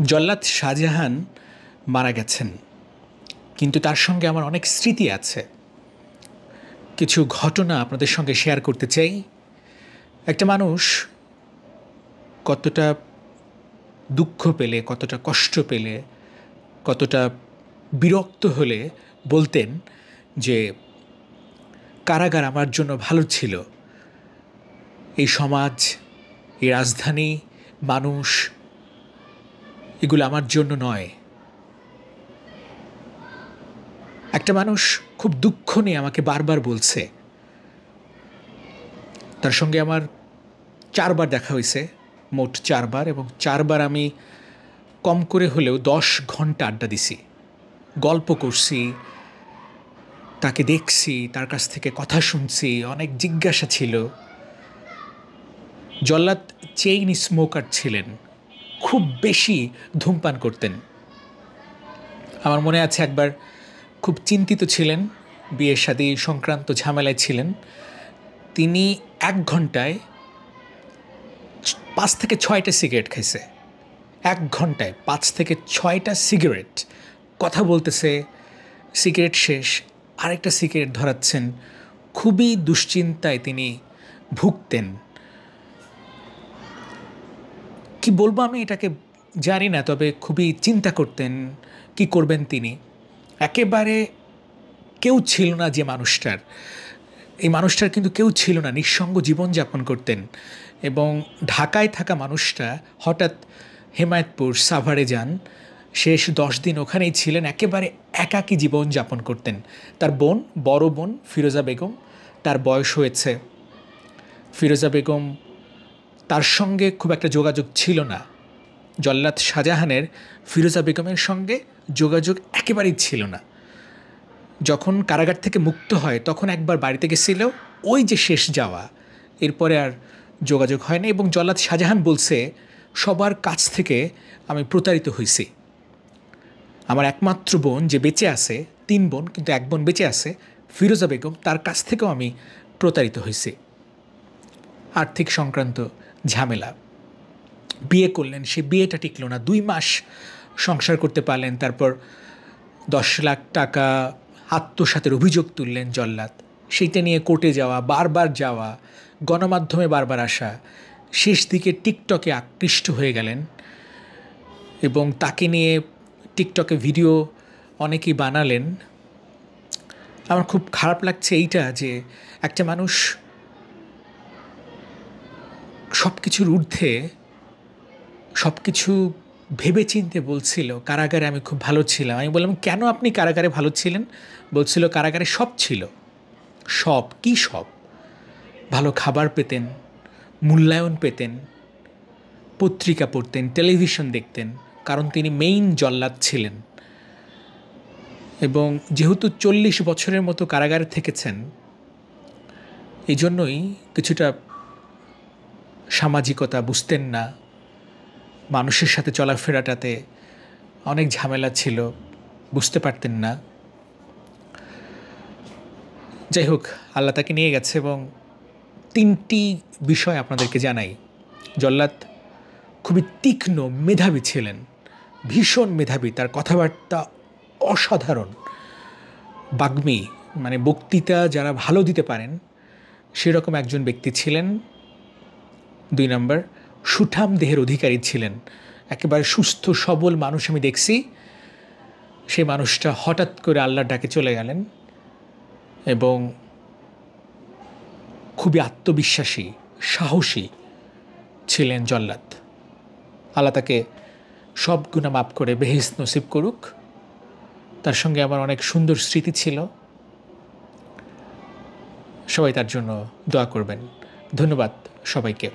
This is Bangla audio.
জল্লাদ শাহজাহান মারা গেছেন, কিন্তু তার সঙ্গে আমার অনেক স্মৃতি আছে। কিছু ঘটনা আপনাদের সঙ্গে শেয়ার করতে চাই। একটা মানুষ কতটা দুঃখ পেলে, কতটা কষ্ট পেলে, কতটা বিরক্ত হলে বলতেন যে কারাগার আমার জন্য ভালো ছিল, এই সমাজ, এই রাজধানী, মানুষ, এগুলো আমার জন্য নয়। একটা মানুষ খুব দুঃখ নিয়ে আমাকে বারবার বলছে। তার সঙ্গে আমার 4 বার দেখা হয়েছে, মোট 4 বার, এবং 4 বার আমি কম করে হলেও 10 ঘন্টা আড্ডা দিছি, গল্প করছি, তাকে দেখছি, তার কাছ থেকে কথা শুনছি, অনেক জিজ্ঞাসা ছিল। জল্লাদ চেইন স্মোকার ছিলেন, খুব বেশি ধূমপান করতেন। আমার মনে আছে একবার খুব চিন্তিত ছিলেন, বিয়ে শাদী সংক্রান্ত ঝামেলায় ছিলেন। তিনি 1 ঘন্টায় 5 থেকে 6টা সিগারেট খাইছে। 1 ঘন্টায় 5 থেকে 6টা সিগারেট, কথা বলতেছে, সিগারেট শেষ, আরেকটা সিগারেট ধরাচ্ছেন। খুবই দুশ্চিন্তায় তিনি ভুগতেন। কি বলবো আমি এটাকে জানি না, তবে খুবই চিন্তা করতেন কি করবেন তিনি। একেবারে কেউ ছিল না যে মানুষটার, এই মানুষটার কিন্তু কেউ ছিল না, নিঃসঙ্গ জীবনযাপন করতেন। এবং ঢাকায় থাকা মানুষটা হঠাৎ হেমায়েতপুর সাভারে যান, শেষ 10 দিন ওখানেই ছিলেন, একেবারে একাকী জীবনযাপন করতেন। তার বোন, বড় বোন ফিরোজা বেগম, তার বয়স হয়েছে। ফিরোজা বেগম, তার সঙ্গে খুব একটা যোগাযোগ ছিল না। জল্লাদ শাহজাহানের ফিরোজা বেগমের সঙ্গে যোগাযোগ একেবারেই ছিল না। যখন কারাগার থেকে মুক্ত হয় তখন একবার বাড়িতে গেছিল, ওই যে শেষ যাওয়া, এরপরে আর যোগাযোগ হয়নি। এবং জল্লাদ শাহজাহান বলছে, সবার কাছ থেকে আমি প্রতারিত হয়েছি। আমার একমাত্র বোন যে বেঁচে আছে, 3 বোন কিন্তু 1 বোন বেঁচে আছে, ফিরোজা বেগম, তার কাছ থেকেও আমি প্রতারিত হয়েছি। আর্থিক সংক্রান্ত ঝামেলা, বিয়ে করলেন, সে বিয়েটা টিকলো না, 2 মাস সংসার করতে পারলেন, তারপর 10 লাখ টাকা আত্মসাতের অভিযোগ তুললেন জল্লাদ। সেইটা নিয়ে কোর্টে যাওয়া, বারবার যাওয়া, গণমাধ্যমে বারবার আসা, শেষ দিকে টিকটকে আকৃষ্ট হয়ে গেলেন এবং তাকে নিয়ে টিকটকে ভিডিও অনেকেই বানালেন। আমার খুব খারাপ লাগছে এইটা যে একটা মানুষ সব কিছুর ঊর্ধ্বে সব কিছু ভেবে চিনতে বলছিল, কারাগারে আমি খুব ভালো ছিলাম। আমি বললাম, কেন আপনি কারাগারে ভালো ছিলেন? বলছিল, কারাগারে সব ছিল। সব কি? সব ভালো খাবার পেতেন, মূল্যায়ন পেতেন, পত্রিকা পড়তেন, টেলিভিশন দেখতেন, কারণ তিনি মেইন জল্লাদ ছিলেন। এবং যেহেতু 40 বছরের মতো কারাগারে থেকেছেন, এই জন্যই কিছুটা সামাজিকতা বুঝতেন না, মানুষের সাথে চলাফেরাটাতে অনেক ঝামেলা ছিল, বুঝতে পারতেন না। যাই হোক, আল্লাহ তাকে নিয়ে গেছে। এবং 3টি বিষয় আপনাদেরকে জানাই। জল্লাদ খুবই তীক্ষ্ণ, মেধাবী ছিলেন, ভীষণ মেধাবী, তার কথাবার্তা অসাধারণ, বাগ্মী, মানে বক্তৃতা যারা ভালো দিতে পারেন সেরকম একজন ব্যক্তি ছিলেন। 2 নম্বর, সুঠাম দেহের অধিকারী ছিলেন, একেবারে সুস্থ সবল মানুষ আমি দেখছি। সেই মানুষটা হঠাৎ করে আল্লাহর ডাকে চলে গেলেন এবং খুবই আত্মবিশ্বাসী, সাহসী ছিলেন জল্লাদ। আল্লাহ তাকে সব গুনাহ মাফ করে বেহেশত নসিব করুক। তার সঙ্গে আমার অনেক সুন্দর স্মৃতি ছিল। সবাই তার জন্য দোয়া করবেন। ধন্যবাদ সবাইকে।